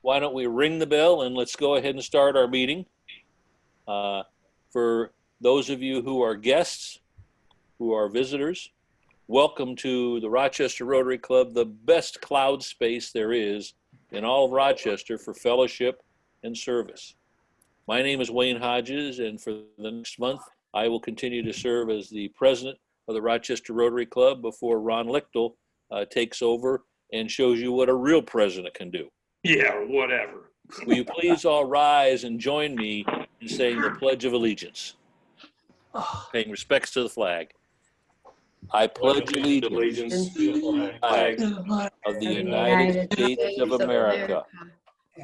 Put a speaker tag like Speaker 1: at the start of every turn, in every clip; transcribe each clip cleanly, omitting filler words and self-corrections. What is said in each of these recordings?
Speaker 1: why don't we ring the bell and let's go ahead and start our meeting. For those of you who are guests, who are visitors, welcome to the Rochester Rotary Club, the best cloud space there is in all of Rochester for fellowship and service. My name is Wayne Hodges, and for the next month, I will continue to serve as the president of the Rochester Rotary Club before Ron Lichtel takes over and shows you what a real president can do.
Speaker 2: Yeah, whatever.
Speaker 1: Will you please all rise and join me in saying the Pledge of Allegiance, paying respects to the flag. I pledge allegiance to the flag of the United States of America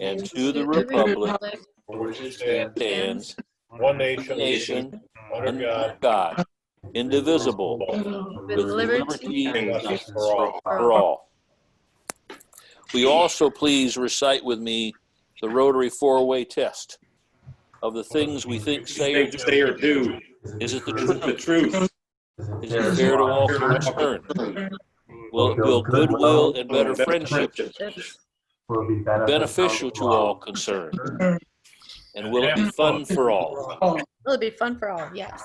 Speaker 1: and to the republic for which it stands, one nation, under God, indivisible, with liberty and justice for all. Will you also please recite with me the Rotary four-way test of the things we think, say, or do. Is it the truth? Is it fair to all concerned? Will it build goodwill and better friendships? Will it be beneficial to all concerned? And will it be fun for all?
Speaker 3: Will it be fun for all? Yes.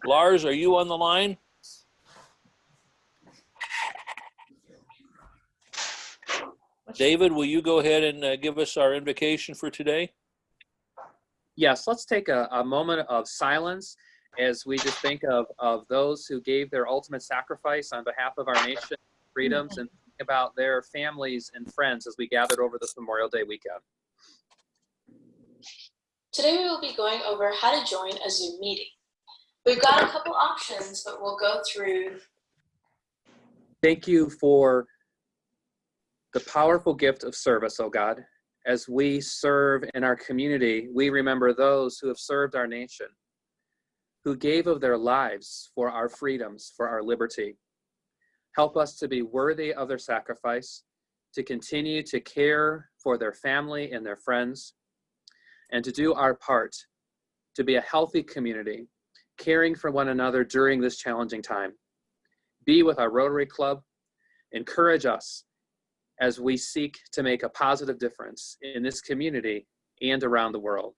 Speaker 1: Lars, are you on the line? David, will you go ahead and give us our invocation for today?
Speaker 4: Yes, let's take a moment of silence as we just think of those who gave their ultimate sacrifice on behalf of our nation, freedoms, and think about their families and friends as we gathered over this Memorial Day weekend.
Speaker 5: Today we will be going over how to join a Zoom meeting. We've got a couple options, but we'll go through.
Speaker 4: Thank you for the powerful gift of service, oh God. As we serve in our community, we remember those who have served our nation, who gave of their lives for our freedoms, for our liberty. Help us to be worthy of their sacrifice, to continue to care for their family and their friends, and to do our part to be a healthy community, caring for one another during this challenging time. Be with our Rotary Club. Encourage us as we seek to make a positive difference in this community and around the world.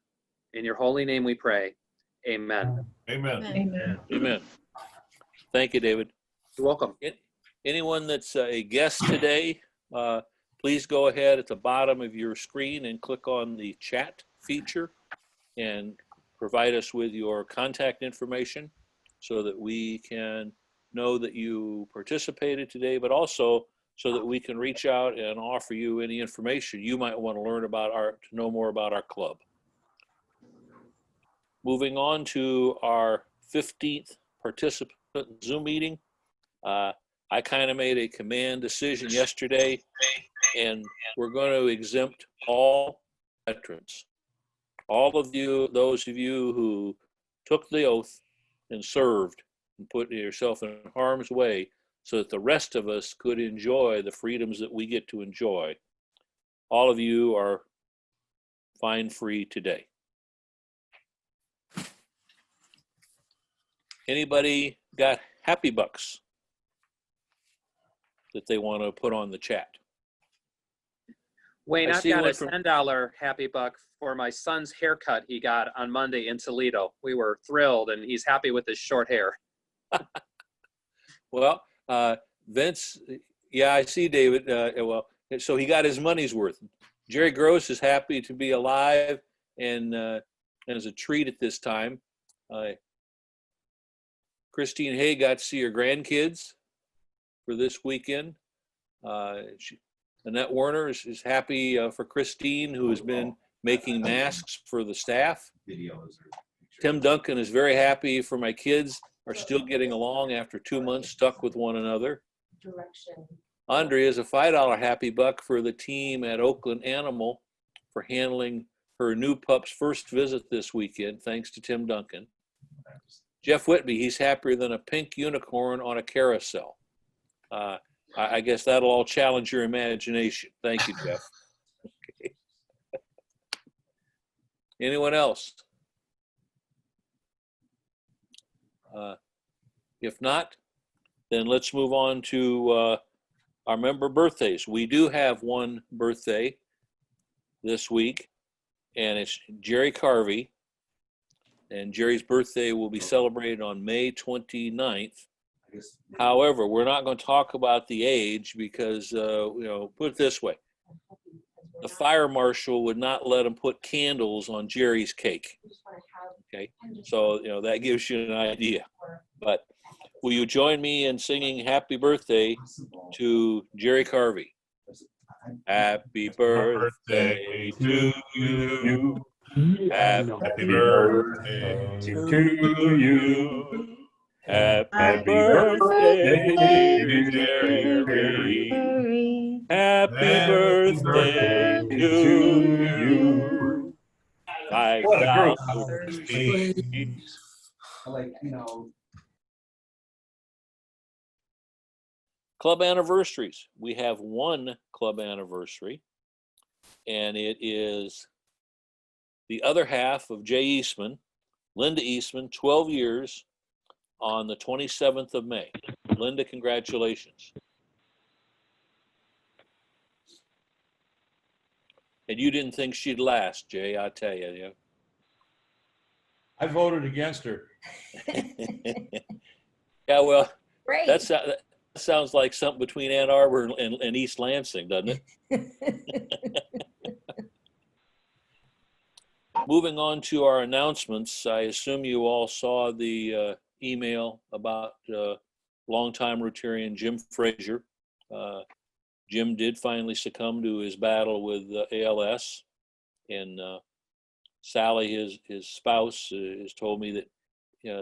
Speaker 4: In your holy name we pray. Amen.
Speaker 2: Amen.
Speaker 3: Amen.
Speaker 1: Amen. Thank you, David.
Speaker 4: You're welcome.
Speaker 1: Anyone that's a guest today, please go ahead at the bottom of your screen and click on the chat feature and provide us with your contact information so that we can know that you participated today, but also so that we can reach out and offer you any information you might want to learn about to know more about our club. Moving on to our 15th participant Zoom meeting. I kind of made a command decision yesterday, and we're going to exempt all veterans. All of you, those of you who took the oath and served and put yourself in harm's way so that the rest of us could enjoy the freedoms that we get to enjoy. All of you are fine free today. Anybody got happy bucks that they want to put on the chat?
Speaker 4: Wayne, I've got a $10 happy buck for my son's haircut he got on Monday in Toledo. We were thrilled, and he's happy with his short hair.
Speaker 1: Well, Vince, yeah, I see David. Well, so he got his money's worth. Jerry Gross is happy to be alive and as a treat at this time. Christine Hay got to see her grandkids for this weekend. Annette Warner is happy for Christine, who has been making masks for the staff. Tim Duncan is very happy for my kids are still getting along after 2 months stuck with one another. Andrea is a $5 happy buck for the team at Oakland Animal for handling her new pup's first visit this weekend, thanks to Tim Duncan. Jeff Whitby, he's happier than a pink unicorn on a carousel. I guess that'll all challenge your imagination. Thank you, Jeff. Okay. Anyone else? If not, then let's move on to our member birthdays. We do have one birthday this week, and it's Jerry Carvey. And Jerry's birthday will be celebrated on May 29th. However, we're not going to talk about the age because, put it this way. The fire marshal would not let him put candles on Jerry's cake. Okay, so, that gives you an idea. But will you join me in singing happy birthday to Jerry Carvey? Happy birthday to you. Happy birthday to you. Happy birthday, dear Jerry. Happy birthday to you. 5,000 speeds. Club anniversaries. We have one club anniversary, and it is the other half of Jay Eastman, Linda Eastman, 12 years on the 27th of May. Linda, congratulations. And you didn't think she'd last, Jay, I tell you. Yeah.
Speaker 2: I voted against her.
Speaker 1: Yeah, well,
Speaker 3: Great.
Speaker 1: that sounds like something between Ann Arbor and East Lansing, doesn't it? Moving on to our announcements, I assume you all saw the email about longtime Rotarian Jim Frazier. Jim did finally succumb to his battle with ALS, and Sally, his spouse, has told me that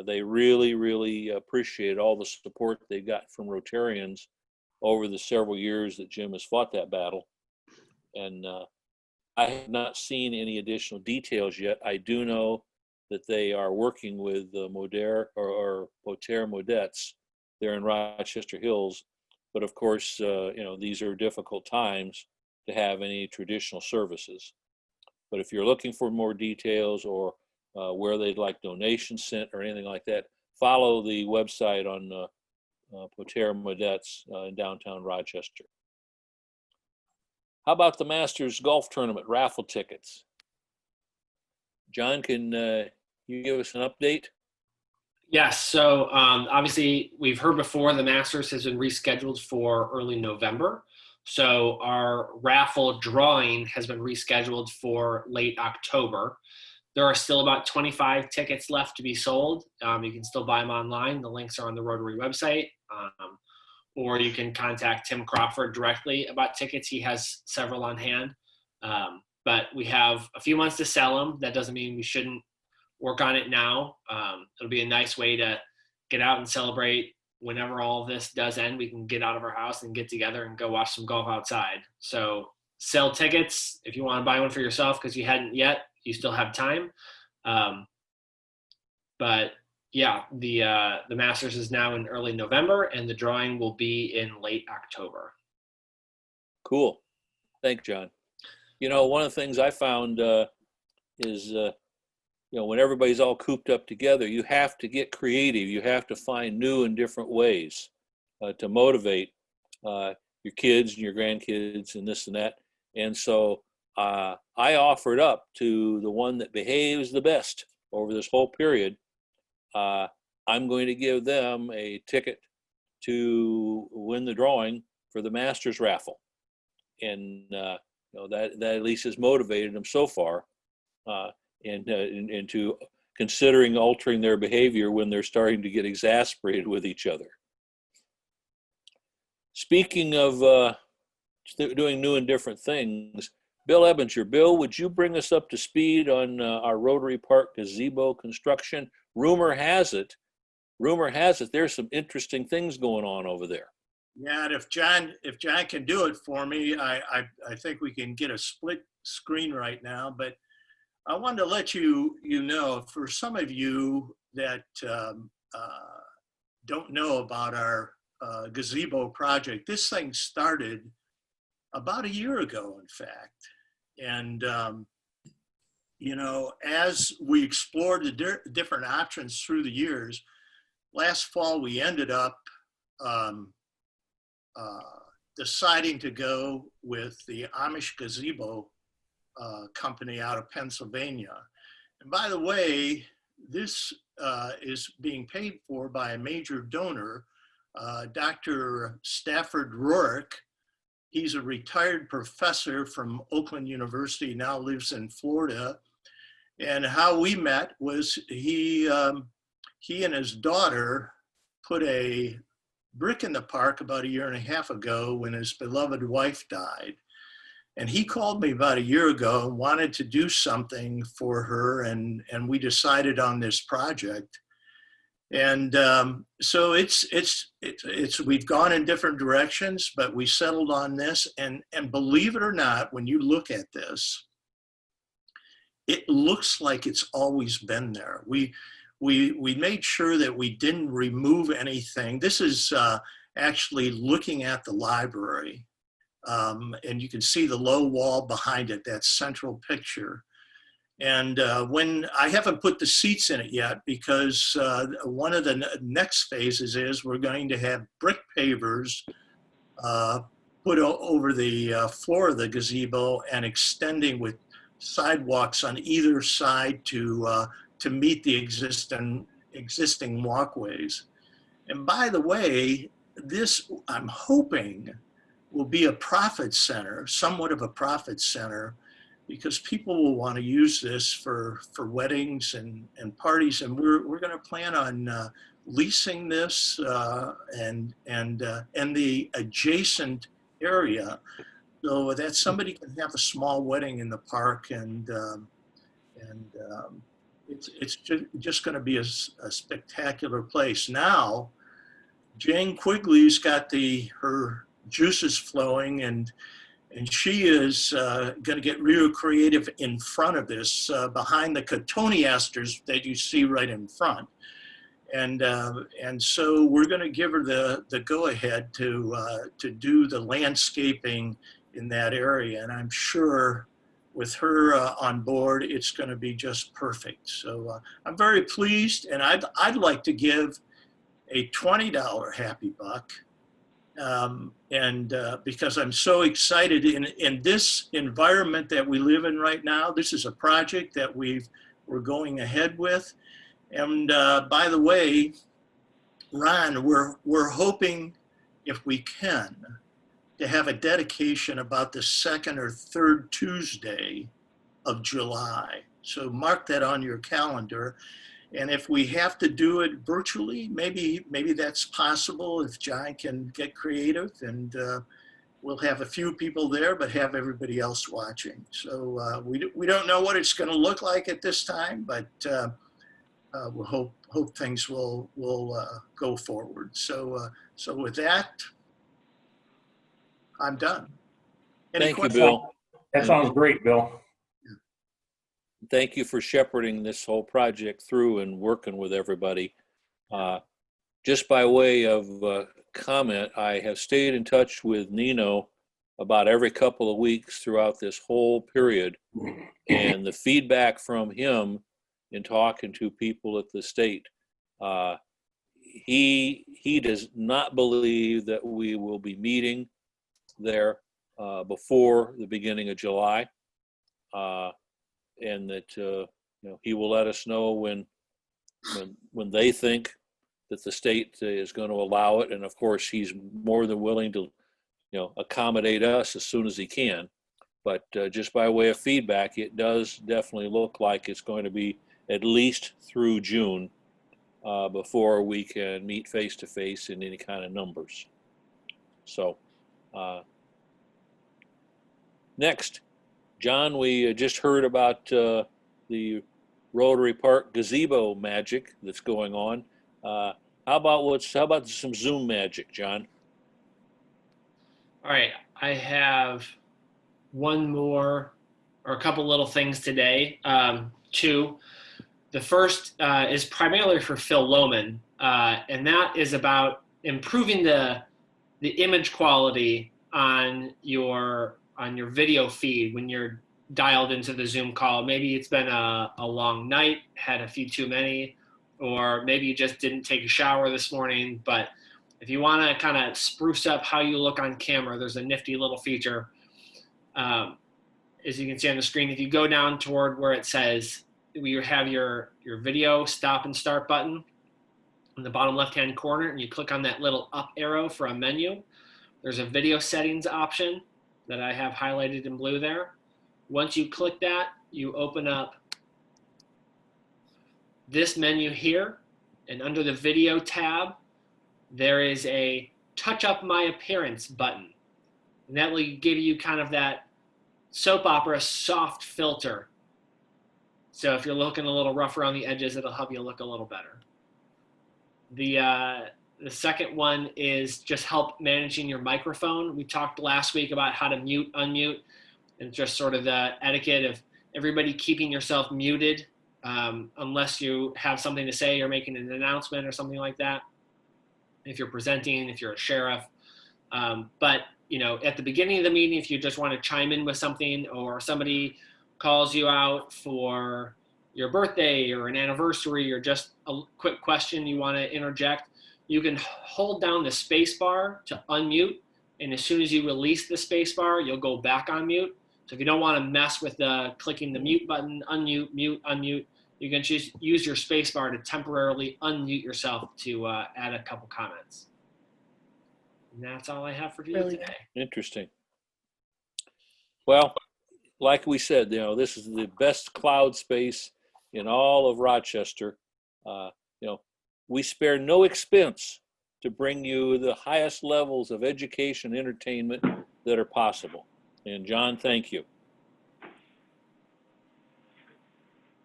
Speaker 1: they really, really appreciate all the support they got from Rotarians over the several years that Jim has fought that battle. And I have not seen any additional details yet. I do know that they are working with Poter Modets there in Rochester Hills. But of course, these are difficult times to have any traditional services. But if you're looking for more details or where they'd like donations sent or anything like that, follow the website on Poter Modets in downtown Rochester. How about the Masters Golf Tournament raffle tickets? John, can you give us an update?
Speaker 6: Yes. So obviously, we've heard before the Masters has been rescheduled for early November. So our raffle drawing has been rescheduled for late October. There are still about 25 tickets left to be sold. You can still buy them online. The links are on the Rotary website. Or you can contact Tim Crawford directly about tickets. He has several on hand. But we have a few months to sell them. That doesn't mean we shouldn't work on it now. It'll be a nice way to get out and celebrate. Whenever all of this does end, we can get out of our house and get together and go watch some golf outside. So sell tickets. If you want to buy one for yourself because you hadn't yet, you still have time. But yeah, the Masters is now in early November, and the drawing will be in late October.
Speaker 1: Cool. Thanks, John. One of the things I found is, when everybody's all cooped up together, you have to get creative. You have to find new and different ways to motivate your kids and your grandkids and this and that. And so I offered up to the one that behaves the best over this whole period. I'm going to give them a ticket to win the drawing for the Masters raffle. And that at least has motivated them so far. Into considering altering their behavior when they're starting to get exasperated with each other. Speaking of doing new and different things, Bill Ebinger. Bill, would you bring us up to speed on our Rotary Park gazebo construction? Rumor has it there's some interesting things going on over there.
Speaker 7: Yeah, and if John can do it for me, I think we can get a split screen right now, but I wanted to let you know, for some of you that don't know about our gazebo project, this thing started about a year ago, in fact. And, as we explored the different options through the years, last fall we ended up deciding to go with the Amish gazebo company out of Pennsylvania. And by the way, this is being paid for by a major donor, Dr. Stafford Rourke. He's a retired professor from Oakland University, now lives in Florida. And how we met was he and his daughter put a brick in the park about 1.5 years ago when his beloved wife died. And he called me about 1 year ago and wanted to do something for her, and we decided on this project. And so we've gone in different directions, but we settled on this. And believe it or not, when you look at this, it looks like it's always been there. We made sure that we didn't remove anything. This is actually looking at the library. And you can see the low wall behind it, that central picture. And when I haven't put the seats in it yet, because one of the next phases is we're going to have brick pavers put over the floor of the gazebo and extending with sidewalks on either side to meet the existing walkways. And by the way, this, I'm hoping, will be a profit center, somewhat of a profit center, because people will want to use this for weddings and parties. And we're going to plan on leasing this and the adjacent area, so that somebody can have a small wedding in the park, and it's just going to be a spectacular place. Now, Jane Quigley's got her juices flowing, and she is going to get real creative in front of this, behind the cotoneasters that you see right in front. And so we're going to give her the go-ahead to do the landscaping in that area. And I'm sure with her on board, it's going to be just perfect. So I'm very pleased, and I'd like to give a $20 happy buck. Because I'm so excited in this environment that we live in right now. This is a project that we're going ahead with. And by the way, Ron, we're hoping, if we can, to have a dedication about the second or third Tuesday of July. So mark that on your calendar. And if we have to do it virtually, maybe that's possible if John can get creative, and we'll have a few people there, but have everybody else watching. So we don't know what it's going to look like at this time, but we'll hope things will go forward. So with that, I'm done.
Speaker 1: Thank you, Bill.
Speaker 2: That sounds great, Bill.
Speaker 1: Thank you for shepherding this whole project through and working with everybody. Just by way of comment, I have stayed in touch with Nino about every couple of weeks throughout this whole period. And the feedback from him in talking to people at the state, he does not believe that we will be meeting there before the beginning of July. And that he will let us know when they think that the state is going to allow it, and of course he's more than willing to accommodate us as soon as he can. But just by way of feedback, it does definitely look like it's going to be at least through June before we can meet face to face in any kind of numbers. So next, John, we just heard about the Rotary Park gazebo magic that's going on. How about some Zoom magic, John?
Speaker 6: All right, I have one more or a couple little things today. Two. The first is primarily for Phil Lohman, and that is about improving the image quality on your video feed when you're dialed into the Zoom call. Maybe it's been a long night, had a few too many, or maybe you just didn't take a shower this morning, but If you want to kind of spruce up how you look on camera, there's a nifty little feature. As you can see on the screen, if you go down toward where it says you have your video stop and start button in the bottom left-hand corner, and you click on that little up arrow for a menu, there's a video settings option that I have highlighted in blue there. Once you click that, you open up this menu here, and under the video tab, there is a touch up my appearance button. And that will give you kind of that soap opera soft filter. So if you're looking a little rough around the edges, it'll help you look a little better. The second one is just help managing your microphone. We talked last week about how to mute, unmute, and just sort of the etiquette of everybody keeping yourself muted unless you have something to say or making an announcement or something like that. If you're presenting, if you're a sheriff. But you know, at the beginning of the meeting, if you just want to chime in with something, or somebody calls you out for your birthday or an anniversary, or just a quick question you want to interject, you can hold down the space bar to unmute. And as soon as you release the space bar, you'll go back on mute. So if you don't want to mess with clicking the mute button, unmute, mute, unmute, you can just use your space bar to temporarily unmute yourself to add a couple comments. And that's all I have for you
Speaker 3: Really
Speaker 6: today.
Speaker 1: Interesting. Well, like we said, you know, this is the best cloud space in all of Rochester. You know, we spare no expense to bring you the highest levels of education and entertainment that are possible. And John, thank you.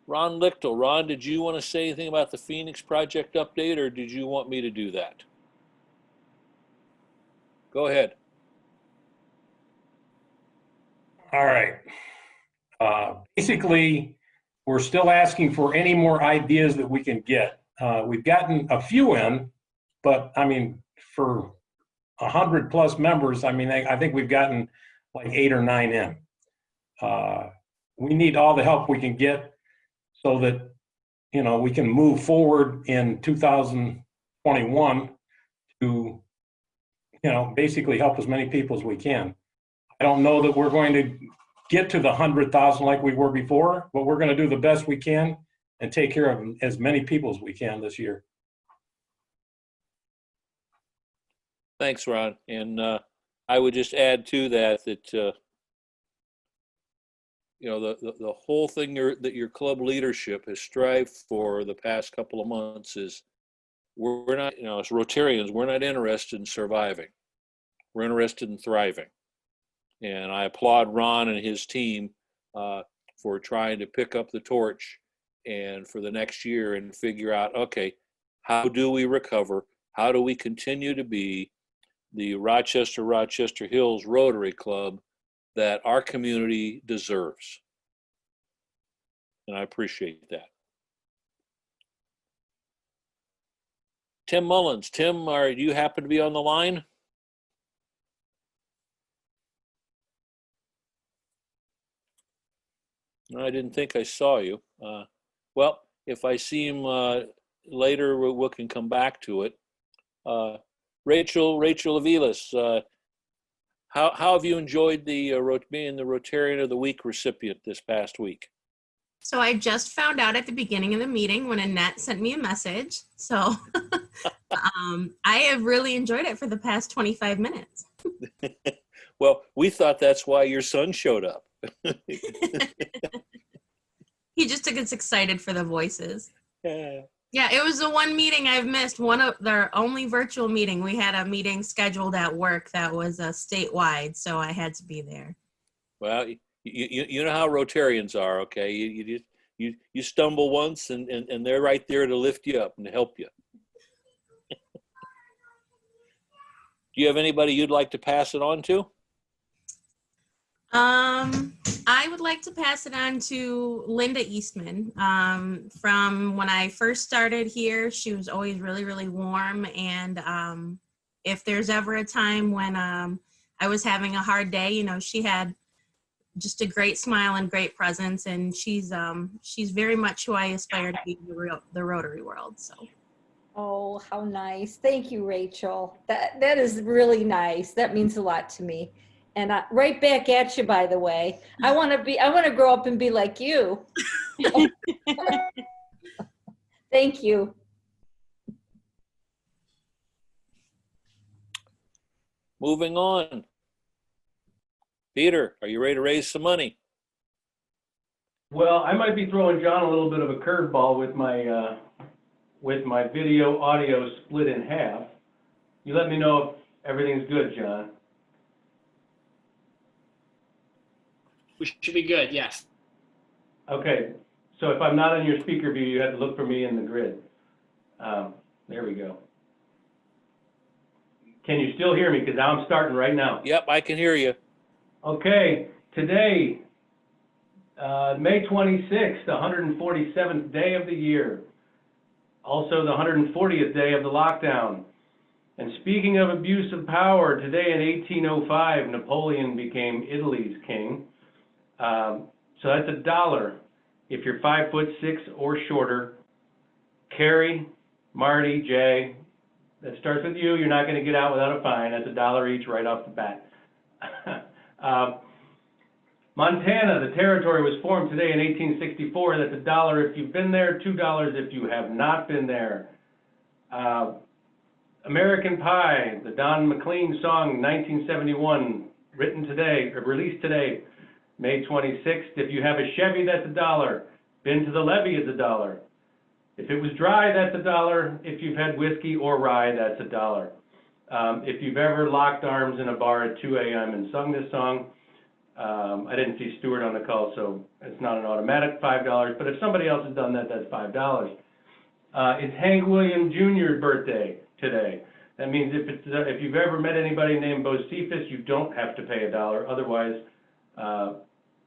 Speaker 1: Ron Lichtel. Ron, did you want to say anything about the Phoenix project update, or did you want me to do that? Go ahead.
Speaker 8: All right. Basically, we're still asking for any more ideas that we can get. We've gotten a few in, but I mean, for 100+ members, I mean, I think we've gotten like 8 or 9 in. We need all the help we can get so that, you know, we can move forward in 2021 to, you know, basically help as many people as we can. I don't know that we're going to get to the 100,000 like we were before, but we're going to do the best we can and take care of as many people as we can this year.
Speaker 1: Thanks, Ron. And I would just add to that you know, the whole thing that your club leadership has strived for the past couple of months is we're not, you know, as Rotarians, we're not interested in surviving. We're interested in thriving. And I applaud Ron and his team for trying to pick up the torch and for the next year and figure out, okay, how do we recover? How do we continue to be the Rochester Hills Rotary Club that our community deserves? And I appreciate that. Tim Mullins. Tim, do you happen to be on the line? No, I didn't think I saw you. Well, if I see him later, we can come back to it. Rachel Aviles, how have you enjoyed the being the Rotarian of the Week recipient this past week?
Speaker 3: So I just found out at the beginning of the meeting when Annette sent me a message. So I have really enjoyed it for the past 25 minutes.
Speaker 1: Well, we thought that's why your son showed up.
Speaker 3: He just took us excited for the voices.
Speaker 1: Yeah.
Speaker 3: Yeah, it was the one meeting I've missed. One of their only virtual meeting. We had a meeting scheduled at work that was statewide, so I had to be there.
Speaker 1: Well, you know how Rotarians are, okay? You stumble once, and they're right there to lift you up and help you. Do you have anybody you'd like to pass it on to?
Speaker 3: I would like to pass it on to Linda Eastman. From when I first started here, she was always really, really warm. And if there's ever a time when I was having a hard day, you know, she had just a great smile and great presence. And she's very much who I aspire to be in the Rotary world. So
Speaker 9: Oh, how nice. Thank you, Rachel. That is really nice. That means a lot to me. And right back at you, by the way. I want to grow up and be like you. Thank you.
Speaker 1: Moving on. Peter, are you ready to raise some money?
Speaker 10: Well, I might be throwing John a little bit of a curveball with my video audio split in half. You let me know if everything's good, John.
Speaker 6: We should be good, yes.
Speaker 10: Okay, so if I'm not on your speaker view, you have to look for me in the grid. There we go. Can you still hear me? Because I'm starting right now.
Speaker 1: Yep, I can hear you.
Speaker 10: Okay, today, May 26th, the 147th day of the year. Also the 140th day of the lockdown. And speaking of abuse of power, today in 1805, Napoleon became Italy's king. So that's $1 if you're 5'6" or shorter. Carrie, Marty, Jay, that starts with you. You're not going to get out without a fine. That's $1 each right off the bat. Montana, the territory was formed today in 1864. That's $1 if you've been there, $2 if you have not been there. American Pie, the Don McLean song, 1971, written today, or released today, May 26th. If you have a Chevy, that's $1. Been to the levee, it's $1. If it was dry, that's $1. If you've had whiskey or rye, that's $1. If you've ever locked arms in a bar at 2 a.m. and sung this song, I didn't see Stuart on the call, so it's not an automatic $5, but if somebody else has done that, that's $5. It's Hank William Jr.'s birthday today. That means if you've ever met anybody named Bocephus, you don't have to pay $1, otherwise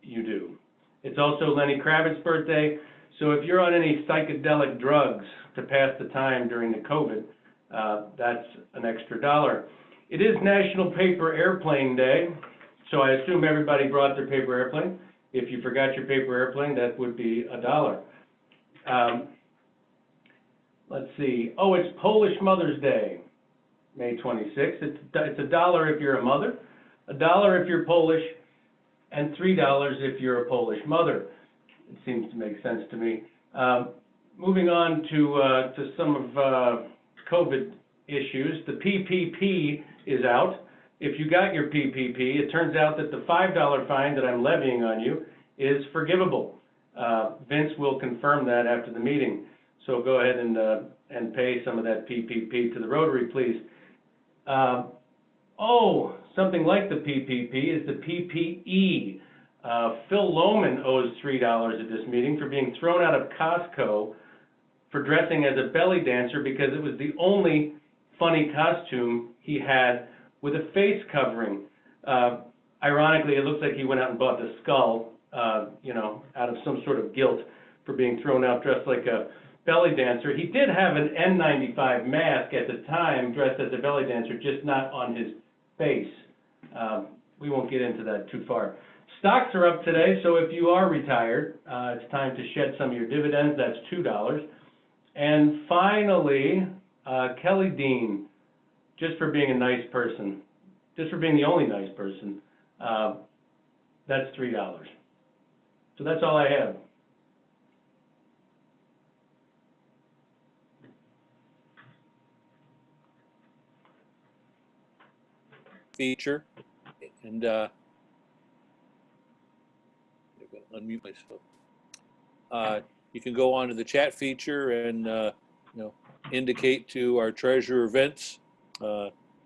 Speaker 10: you do. It's also Lenny Kravitz's birthday, so if you're on any psychedelic drugs to pass the time during the COVID, that's an extra $1. It is National Paper Airplane Day, so I assume everybody brought their paper airplane. If you forgot your paper airplane, that would be $1. Let's see. Oh, it's Polish Mother's Day, May 26th. It's $1 if you're a mother, $1 if you're Polish, and $3 if you're a Polish mother. It seems to make sense to me. Moving on to some of COVID issues. The PPP is out. If you got your PPP, it turns out that the $5 fine that I'm levying on you is forgivable. Vince will confirm that after the meeting. So go ahead and pay some of that PPP to the Rotary, please. Something like the PPP is the PPE. Phil Lohman owes $3 at this meeting for being thrown out of Costco for dressing as a belly dancer because it was the only funny costume he had with a face covering. Ironically, it looks like he went out and bought the skull, out of some sort of guilt for being thrown out dressed like a belly dancer. He did have an N95 mask at the time, dressed as a belly dancer, just not on his face. We won't get into that too far. Stocks are up today, so if you are retired, it's time to shed some of your dividends. That's $2. And finally, Kelly Dean, just for being a nice person, just for being the only nice person, that's $3. So that's all I have.
Speaker 1: Feature, and unmute myself. You can go onto the chat feature and indicate to our treasurer Vince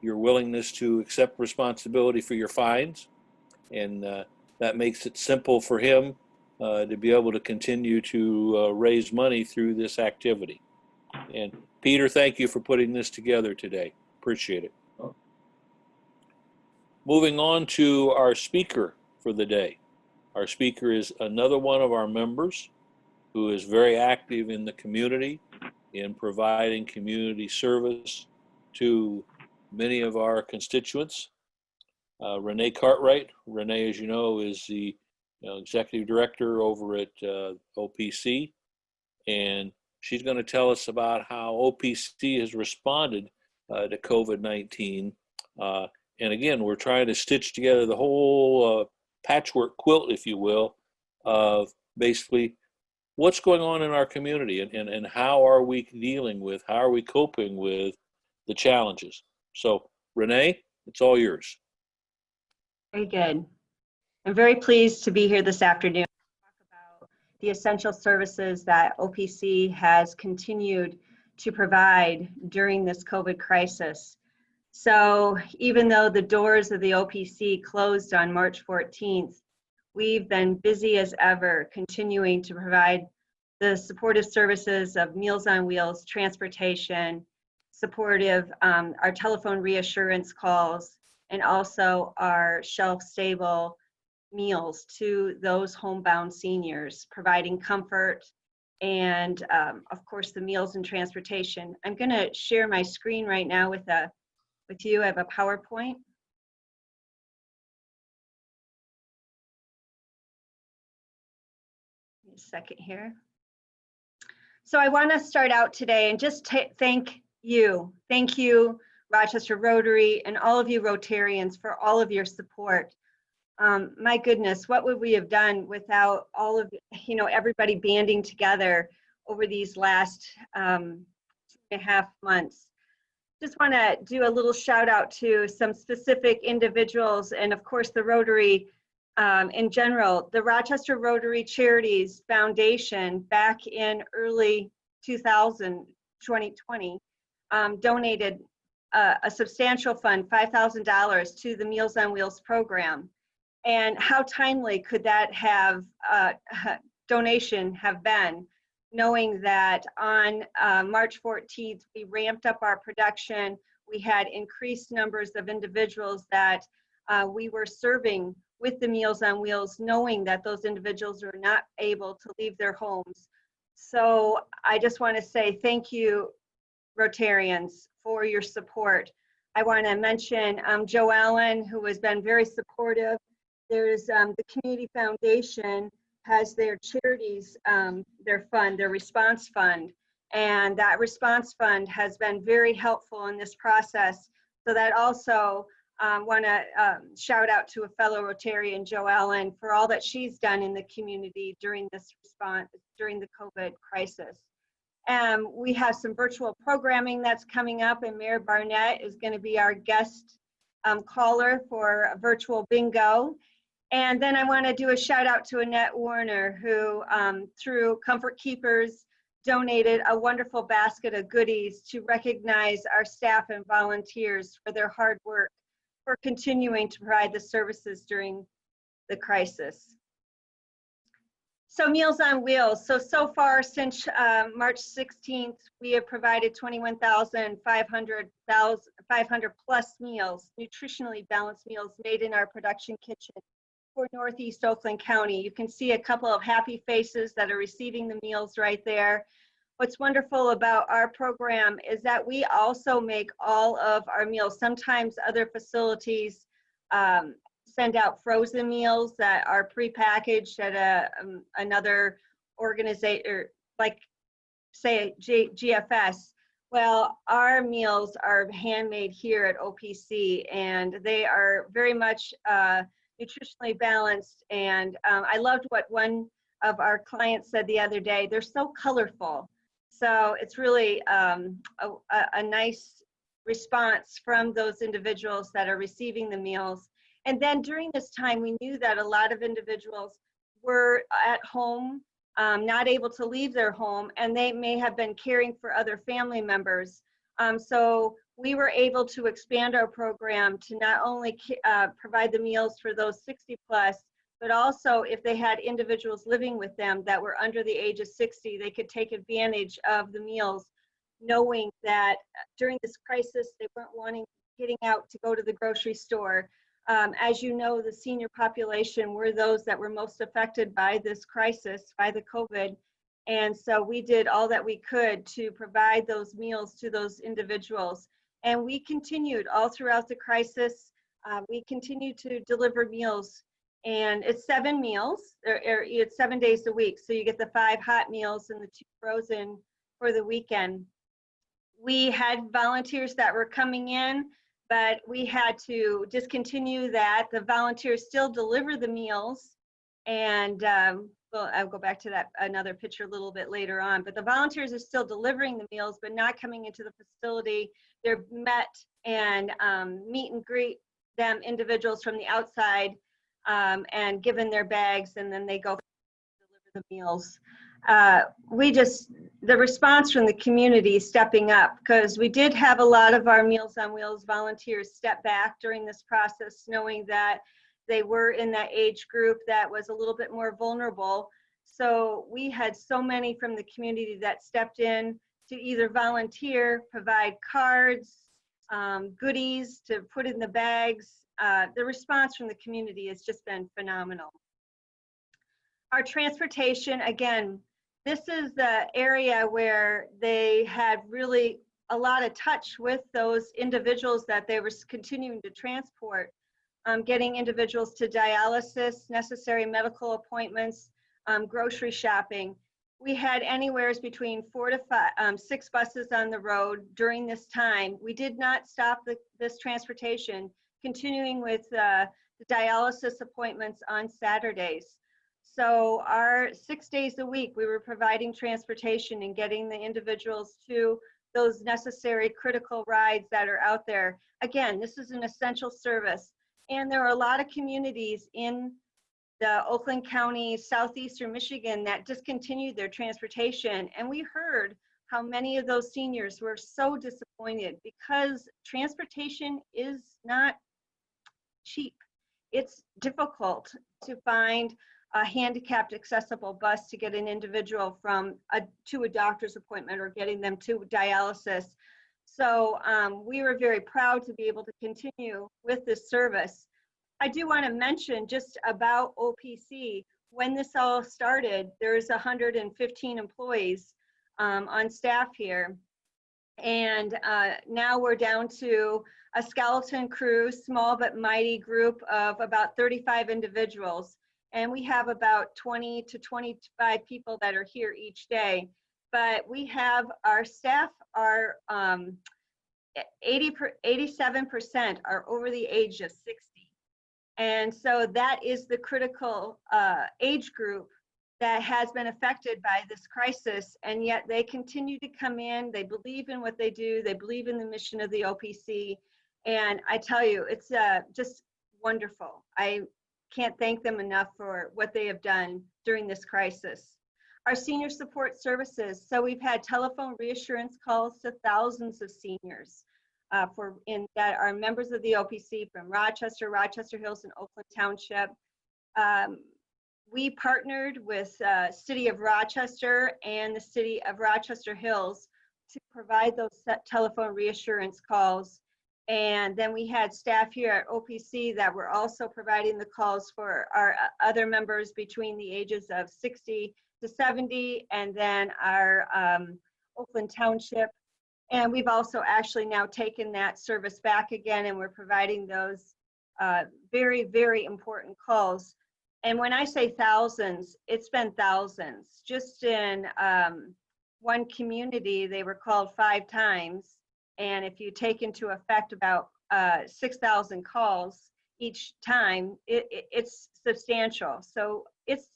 Speaker 1: your willingness to accept responsibility for your fines, and that makes it simple for him to be able to continue to raise money through this activity. And Peter, thank you for putting this together today. Appreciate it. Moving on to our speaker for the day. Our speaker is another one of our members who is very active in the community in providing community service to many of our constituents. Renee Cartwright. Renee, as you know, is the executive director over at OPC, and She's going to tell us about how OPC has responded to COVID-19. And again, we're trying to stitch together the whole patchwork quilt, if you will, of basically what's going on in our community and how are we dealing with, how are we coping with the challenges. So Renee, it's all yours.
Speaker 11: Very good. I'm very pleased to be here this afternoon to talk about the essential services that OPC has continued to provide during this COVID crisis. So even though the doors of the OPC closed on March 14th, we've been busy as ever, continuing to provide the supportive services of Meals on Wheels, transportation, supportive, our telephone reassurance calls, and also our shelf-stable meals to those homebound seniors, providing comfort and, of course, the meals and transportation. I'm going to share my screen right now with you. I have a PowerPoint. A second here. So I want to start out today and just thank you. Thank you, Rochester Rotary, and all of you Rotarians for all of your support. My goodness, what would we have done without all of, everybody banding together over these last 2.5 months? Just want to do a little shout out to some specific individuals and of course the Rotary in general. The Rochester Rotary Charities Foundation back in early 2020 donated a substantial fund, $5,000 to the Meals on Wheels program. And how timely could that have donation have been, knowing that on March 14th, we ramped up our production. We had increased numbers of individuals that we were serving with the Meals on Wheels, knowing that those individuals were not able to leave their homes. So I just want to say thank you, Rotarians, for your support. I want to mention Joe Allen, who has been very supportive. There's the Community Foundation has their charities, their fund, their response fund. And that response fund has been very helpful in this process. So that also want to shout out to a fellow Rotarian, Joe Allen, for all that she's done in the community during this response, during the COVID crisis. We have some virtual programming that's coming up, and Mayor Barnett is going to be our guest caller for a virtual bingo. And then I want to do a shout out to Annette Warner, who through Comfort Keepers donated a wonderful basket of goodies to recognize our staff and volunteers for their hard work for continuing to provide the services during the crisis. So Meals on Wheels. So far since March 16th, we have provided 21,500 plus meals, nutritionally balanced meals made in our production kitchen for Northeast Oakland County. You can see a couple of happy faces that are receiving the meals right there. What's wonderful about our program is that we also make all of our meals. Sometimes other facilities send out frozen meals that are prepackaged at another organization, like say GFS. Well, our meals are handmade here at OPC, and they are very much nutritionally balanced. And I loved what one of our clients said the other day. They're so colorful. So it's really a nice response from those individuals that are receiving the meals. And then during this time, we knew that a lot of individuals were at home, not able to leave their home, and they may have been caring for other family members. So we were able to expand our program to not only provide the meals for those 60 plus, but also if they had individuals living with them that were under the age of 60, they could take advantage of the meals, knowing that during this crisis, they weren't getting out to go to the grocery store. As you know, the senior population were those that were most affected by this crisis, by the COVID. And so we did all that we could to provide those meals to those individuals. And we continued all throughout the crisis. We continued to deliver meals. And it's 7 meals, it's 7 days a week. So you get the 5 hot meals and the 2 frozen for the weekend. We had volunteers that were coming in, but we had to discontinue that. The volunteers still deliver the meals, and well, I'll go back to that another picture a little bit later on. But the volunteers are still delivering the meals, but not coming into the facility. They're met and meet and greet them individuals from the outside and given their bags, and then they go deliver the meals. The response from the community stepping up, because we did have a lot of our Meals on Wheels volunteers step back during this process, knowing that they were in that age group that was a little bit more vulnerable. So we had so many from the community that stepped in to either volunteer, provide cards, goodies to put in the bags. The response from the community has just been phenomenal. Our transportation, again, this is the area where they had really a lot of touch with those individuals that they were continuing to transport, getting individuals to dialysis, necessary medical appointments, grocery shopping. We had anywhere between 4 to 6 buses on the road during this time. We did not stop this transportation, continuing with the dialysis appointments on Saturdays. So our 6 days a week, we were providing transportation and getting the individuals to those necessary critical rides that are out there. Again, this is an essential service. And there are a lot of communities in the Oakland County, southeastern Michigan that discontinued their transportation. And we heard how many of those seniors were so disappointed because transportation is not cheap. It's difficult to find a handicapped accessible bus to get an individual to a doctor's appointment or getting them to dialysis. So we were very proud to be able to continue with this service. I do want to mention just about OPC. When this all started, there's 115 employees on staff here. And now we're down to a skeleton crew, small but mighty group of about 35 individuals. And we have about 20 to 25 people that are here each day. But we have our staff are 87% are over the age of 60. And so that is the critical age group that has been affected by this crisis. And yet they continue to come in. They believe in what they do. They believe in the mission of the OPC. And I tell you, it's just wonderful. I can't thank them enough for what they have done during this crisis. Our senior support services. So we've had telephone reassurance calls to thousands of seniors that are members of the OPC from Rochester, Rochester Hills, and Oakland Township. We partnered with City of Rochester and the City of Rochester Hills to provide those telephone reassurance calls. And then we had staff here at OPC that were also providing the calls for our other members between the ages of 60 to 70, and then our Oakland Township. And we've also actually now taken that service back again, and we're providing those very, very important calls. And when I say thousands, it's been thousands. Just in one community, they were called 5 times. And if you take into effect about 6,000 calls each time, it's substantial. So it's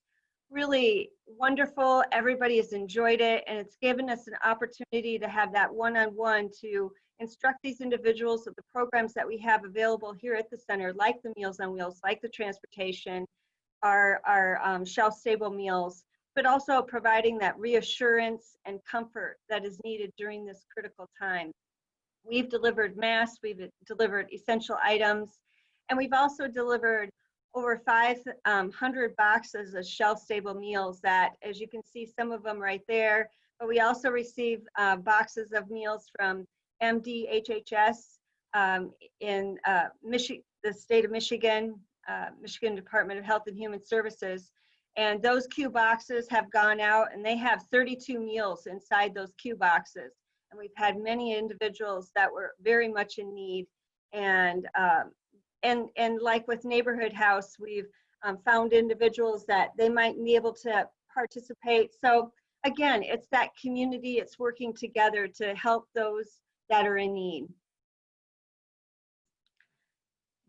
Speaker 11: really wonderful. Everybody has enjoyed it, and it's given us an opportunity to have that one-on-one to instruct these individuals of the programs that we have available here at the center, like the Meals on Wheels, like the transportation, our shelf-stable meals, but also providing that reassurance and comfort that is needed during this critical time. We've delivered masks, we've delivered essential items, and we've also delivered over 500 boxes of shelf-stable meals that, as you can see, some of them right there, but we also receive boxes of meals from MDHHS in the state of Michigan, Michigan Department of Health and Human Services. And those Q boxes have gone out, and they have 32 meals inside those Q boxes. And we've had many individuals that were very much in need. And like with Neighborhood House, we've found individuals that they might be able to participate. So again, it's that community, it's working together to help those that are in need.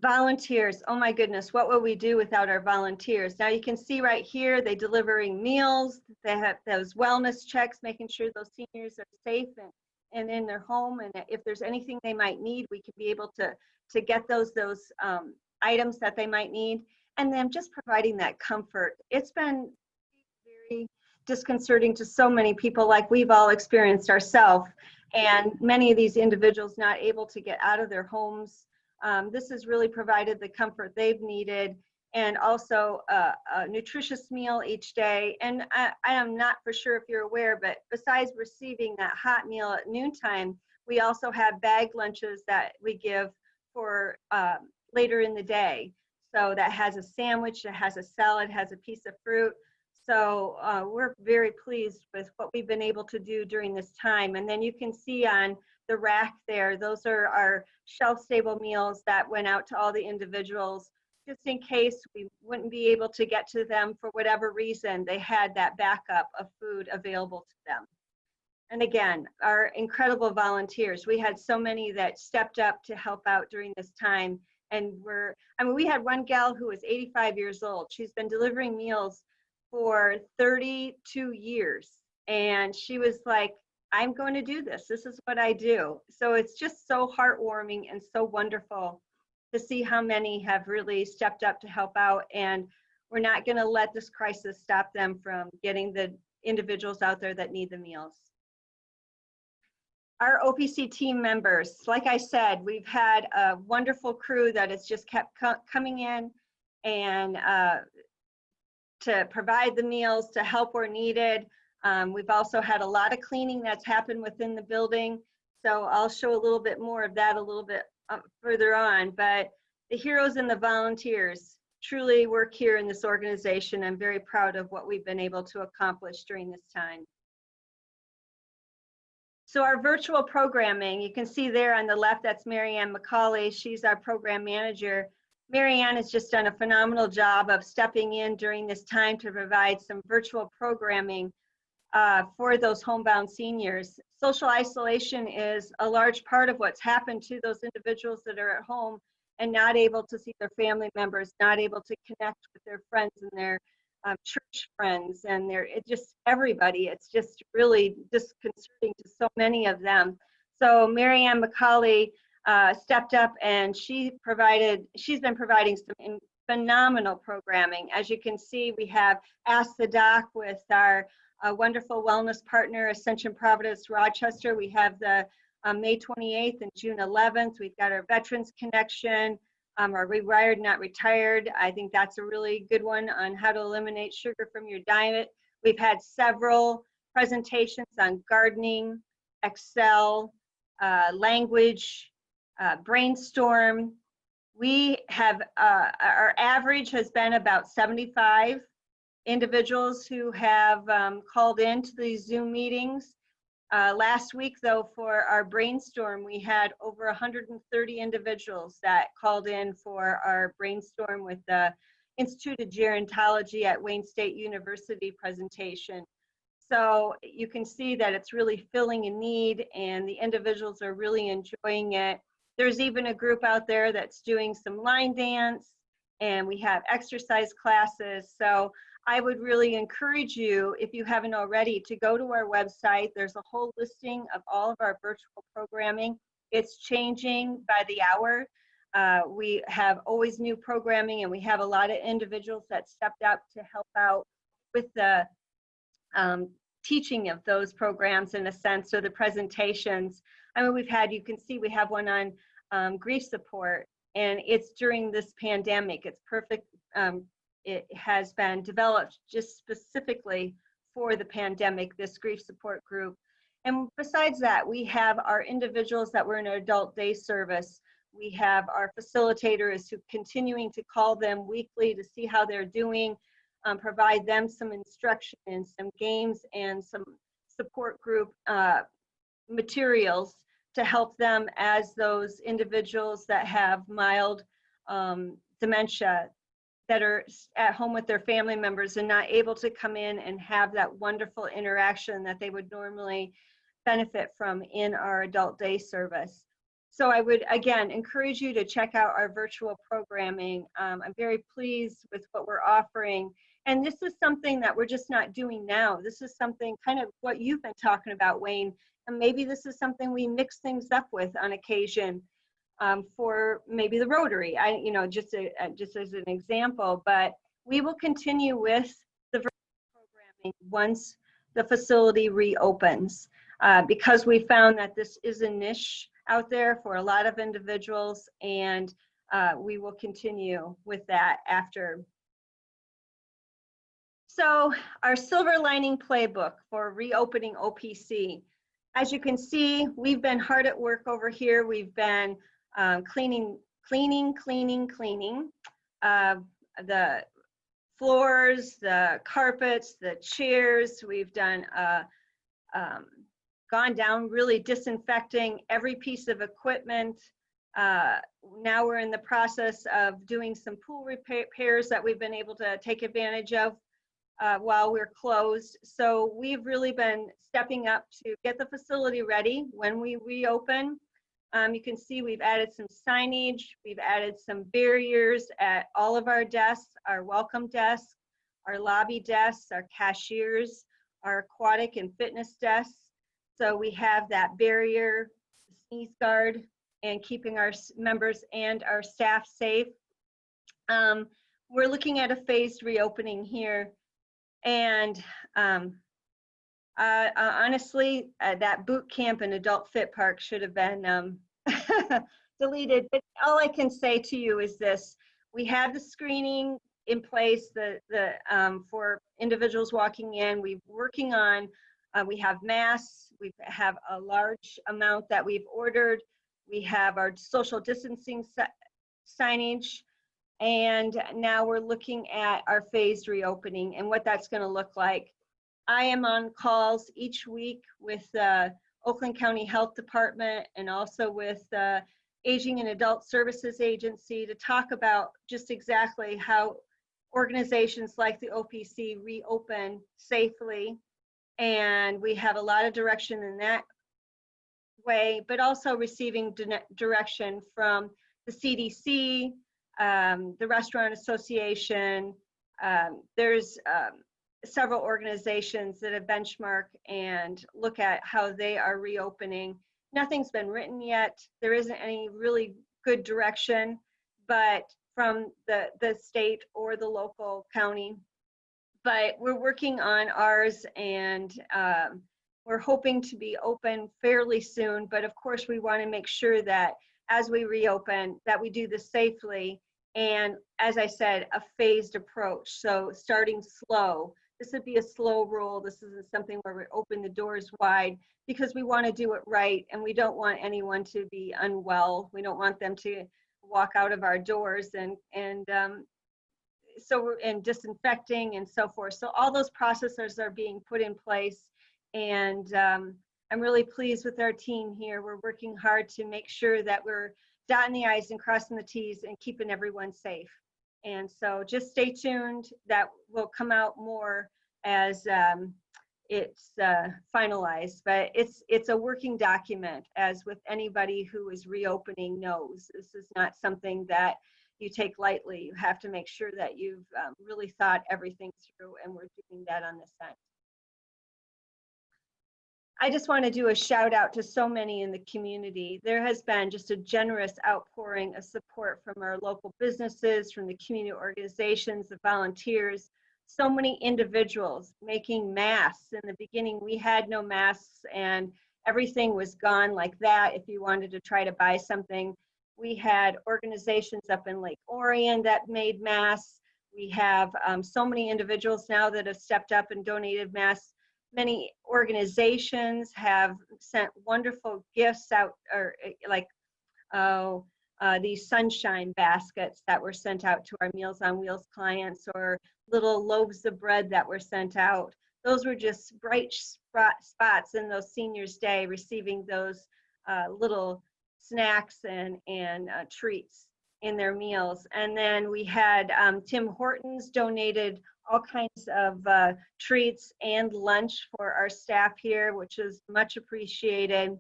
Speaker 11: Volunteers, oh my goodness, what would we do without our volunteers? Now you can see right here, they delivering meals, they have those wellness checks, making sure those seniors are safe and in their home, and if there's anything they might need, we can be able to get those items that they might need, and then just providing that comfort. It's been very disconcerting to so many people, like we've all experienced ourselves, and many of these individuals not able to get out of their homes. This has really provided the comfort they've needed, and also a nutritious meal each day. And I am not for sure if you're aware, but besides receiving that hot meal at noontime, we also have bag lunches that we give for later in the day. So that has a sandwich, it has a salad, has a piece of fruit. So we're very pleased with what we've been able to do during this time. And then you can see on the rack there, those are our shelf-stable meals that went out to all the individuals, just in case we wouldn't be able to get to them for whatever reason. They had that backup of food available to them. And again, our incredible volunteers. We had so many that stepped up to help out during this time. And we had one gal who was 85 years old. She's been delivering meals for 32 years. And she was like, I'm going to do this. This is what I do. So it's just so heartwarming and so wonderful to see how many have really stepped up to help out. And we're not going to let this crisis stop them from getting the individuals out there that need the meals. Our OPC team members, like I said, we've had a wonderful crew that has just kept coming in and to provide the meals, to help where needed. We've also had a lot of cleaning that's happened within the building. So I'll show a little bit more of that a little bit further on. But the heroes and the volunteers truly work here in this organization. I'm very proud of what we've been able to accomplish during this time. So our virtual programming, you can see there on the left, that's Marianne McCauley. She's our program manager. Marianne has just done a phenomenal job of stepping in during this time to provide some virtual programming for those homebound seniors. Social isolation is a large part of what's happened to those individuals that are at home and not able to see their family members, not able to connect with their friends and their church friends, and just everybody. It's just really disconcerting to so many of them. So Marianne McCauley stepped up, and she's been providing some phenomenal programming. As you can see, we have Ask the Doc with our wonderful wellness partner, Ascension Providence Rochester. We have the May 28th and June 11th. We've got our Veterans Connection, our Rewired Not Retired. I think that's a really good one on how to eliminate sugar from your diet. We've had several presentations on gardening, Excel, language, brainstorm. We have, our average has been about 75 individuals who have called into these Zoom meetings. Last week, though, for our brainstorm, we had over 130 individuals that called in for our brainstorm with the Institute of Gerontology at Wayne State University presentation. So you can see that it's really filling a need, and the individuals are really enjoying it. There's even a group out there that's doing some line dance, and we have exercise classes. So I would really encourage you, if you haven't already, to go to our website. There's a whole listing of all of our virtual programming. It's changing by the hour. We have always new programming, and we have a lot of individuals that stepped up to help out with the teaching of those programs, in a sense, or the presentations. I mean, you can see we have one on grief support, and it's during this pandemic. It's perfect. It has been developed just specifically for the pandemic, this grief support group. And besides that, we have our individuals that were in our adult day service. We have our facilitators who continuing to call them weekly to see how they're doing, provide them some instruction and some games and some support group materials to help them as those individuals that have mild dementia that are at home with their family members and not able to come in and have that wonderful interaction that they would normally benefit from in our adult day service. So I would, again, encourage you to check out our virtual programming. I'm very pleased with what we're offering. And this is something that we're just not doing now. This is something kind of what you've been talking about, Wayne. And maybe this is something we mix things up with on occasion for maybe the Rotary. Just as an example. But we will continue with the virtual programming once the facility reopens, because we found that this is a niche out there for a lot of individuals, and we will continue with that after. So our silver lining playbook for reopening OPC. As you can see, we've been hard at work over here. We've been cleaning the floors, the carpets, the chairs. We've done gone down really disinfecting every piece of equipment. Now we're in the process of doing some pool repairs that we've been able to take advantage of while we're closed. So we've really been stepping up to get the facility ready when we reopen. You can see we've added some signage, we've added some barriers at all of our desks, our welcome desk, our lobby desks, our cashiers, our aquatic and fitness desks. So we have that barrier, sneeze guard, and keeping our members and our staff safe. We're looking at a phased reopening here. And honestly, that boot camp and adult fit park should have been deleted. But all I can say to you is this: we have the screening in place, for individuals walking in. We're working on. We have masks. We have a large amount that we've ordered. We have our social distancing signage. And now we're looking at our phased reopening and what that's going to look like. I am on calls each week with the Oakland County Health Department and also with the Aging and Adult Services Agency to talk about just exactly how organizations like the OPC reopen safely. And we have a lot of direction in that way, but also receiving direction from the CDC, the Restaurant Association. There's several organizations that have benchmarked and look at how they are reopening. Nothing's been written yet. There isn't any really good direction, but from the state or the local county. But we're working on ours, and we're hoping to be open fairly soon. But of course, we want to make sure that as we reopen, that we do this safely. And as I said, a phased approach. So starting slow. This would be a slow roll. This isn't something where we open the doors wide, because we want to do it right, and we don't want anyone to be unwell. We don't want them to walk out of our doors and disinfecting and so forth. So all those processes are being put in place, and I'm really pleased with our team here. We're working hard to make sure that we're dotting the I's and crossing the T's and keeping everyone safe. And so just stay tuned. That will come out more as it's finalized, but it's a working document, as with anybody who is reopening knows. This is not something that you take lightly. You have to make sure that you've really thought everything through, and we're doing that on this end. I just want to do a shout out to so many in the community. There has been just a generous outpouring of support from our local businesses, from the community organizations, the volunteers, so many individuals making masks. In the beginning, we had no masks and everything was gone like that. If you wanted to try to buy something, we had organizations up in Lake Orion that made masks. We have so many individuals now that have stepped up and donated masks. Many organizations have sent wonderful gifts out, or like these sunshine baskets that were sent out to our Meals on Wheels clients, or little loaves of bread that were sent out. Those were just bright spots in those Seniors' Day, receiving those little snacks and treats. in their meals. And then we had Tim Hortons donated all kinds of treats and lunch for our staff here, which is much appreciated.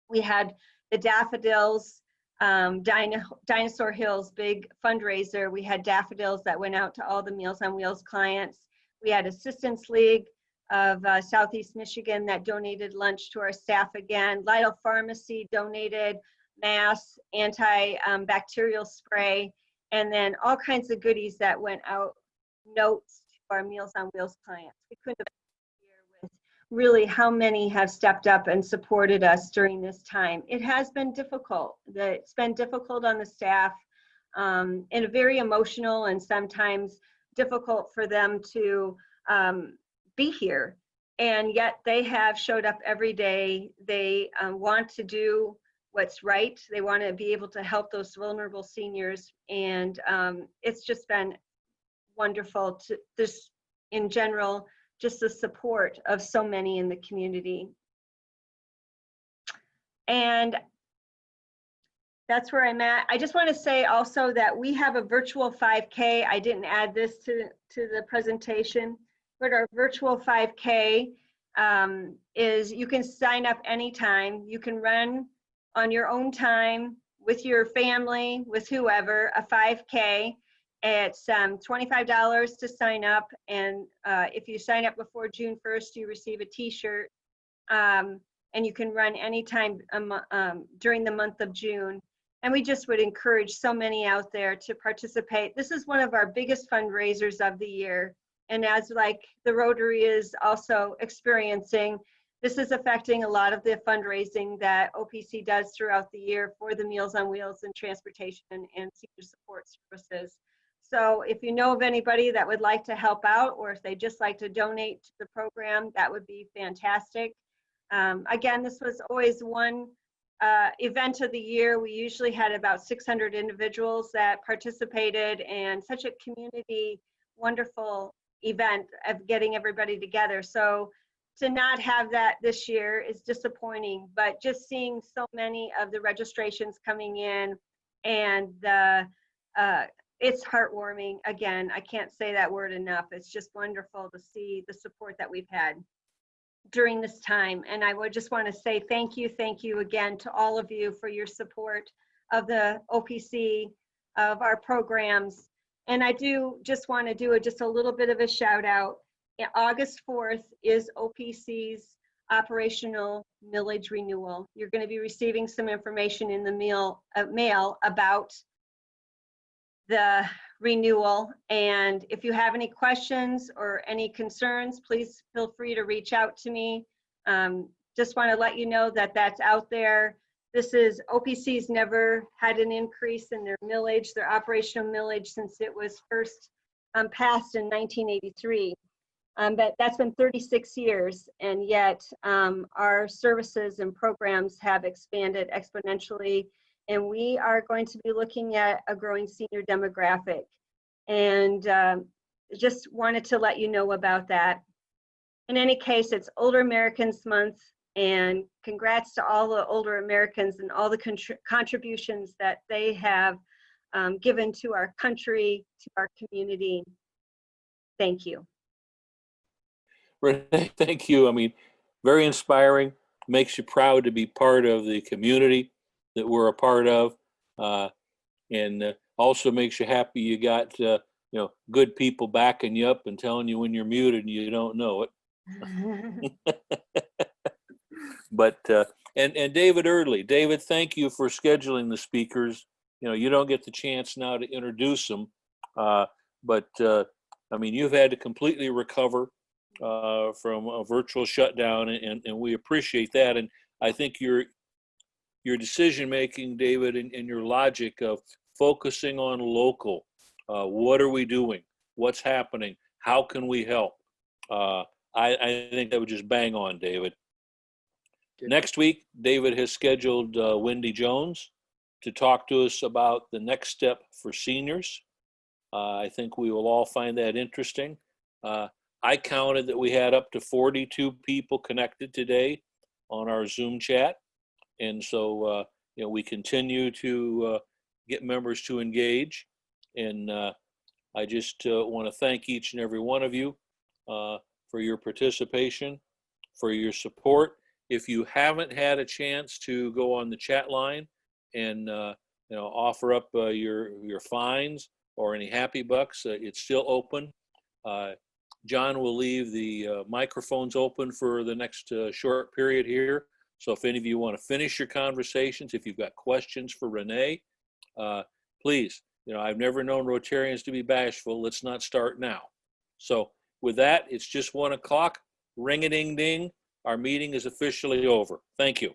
Speaker 11: We had the Daffodils, Dinosaur Hills big fundraiser. We had daffodils that went out to all the Meals on Wheels clients. We had Assistance League of Southeast Michigan that donated lunch to our staff again. Lytle Pharmacy donated mass antibacterial spray, and then all kinds of goodies that went out, notes to our Meals on Wheels clients. We couldn't have been here with really how many have stepped up and supported us during this time. It has been difficult. It's been difficult on the staff, and very emotional, and sometimes difficult for them to be here. And yet they have showed up every day. They want to do what's right. They want to be able to help those vulnerable seniors. And it's just been wonderful to this, in general, just the support of so many in the community. And that's where I'm at. I just want to say also that we have a virtual 5K. I didn't add this to the presentation, but our virtual 5K is you can sign up anytime. You can run on your own time with your family, with whoever, a 5K. It's $25 to sign up, and if you sign up before June 1st, you receive a t-shirt, and you can run anytime during the month of June. And we just would encourage so many out there to participate. This is one of our biggest fundraisers of the year, and as like the Rotary is also experiencing, this is affecting a lot of the fundraising that OPC does throughout the year for the Meals on Wheels and transportation and senior support services. So if you know of anybody that would like to help out, or if they just like to donate to the program, that would be fantastic. Again, this was always one event of the year. We usually had about 600 individuals that participated, and such a community, wonderful event of getting everybody together. So to not have that this year is disappointing, but just seeing so many of the registrations coming in, and it's heartwarming. Again, I can't say that word enough. It's just wonderful to see the support that we've had during this time. And I would just want to say thank you again to all of you for your support of the OPC, of our programs. And I do just want to do just a little bit of a shout out. August 4th is OPC's operational millage renewal. You're going to be receiving some information in the mail about the renewal. And if you have any questions or any concerns, please feel free to reach out to me. Just want to let you know that that's out there. This is, OPC's never had an increase in their millage, their operational millage, since it was first passed in 1983. But that's been 36 years, and yet our services and programs have expanded exponentially, and we are going to be looking at a growing senior demographic. And just wanted to let you know about that. In any case, it's Older Americans Month, and congrats to all the older Americans and all the contributions that they have given to our country, to our community. Thank you.
Speaker 1: Renee, thank you. I mean, very inspiring, makes you proud to be part of the community that we're a part of, and also makes you happy you got good people backing you up and telling you when you're muted and you don't know it. But and David Early, David, thank you for scheduling the speakers. You don't get the chance now to introduce them, but I mean, you've had to completely recover from a virtual shutdown, and we appreciate that. And I think your decision making, David, and your logic of focusing on local, what are we doing, what's happening, how can we help, I think that would just bang on, David. Next week, David has scheduled Wendy Jones to talk to us about the next step for seniors. I think we will all find that interesting. I counted that we had up to 42 people connected today on our Zoom chat. And so, we continue to get members to engage. And I just want to thank each and every one of you for your participation, for your support. If you haven't had a chance to go on the chat line and offer up your fines or any happy bucks, it's still open. John will leave the microphones open for the next short period here. So if any of you want to finish your conversations, if you've got questions for Renee, please. I've never known Rotarians to be bashful. Let's not start now. So with that, it's just 1 o'clock. Ring-a-ding-ding. Our meeting is officially over. Thank you.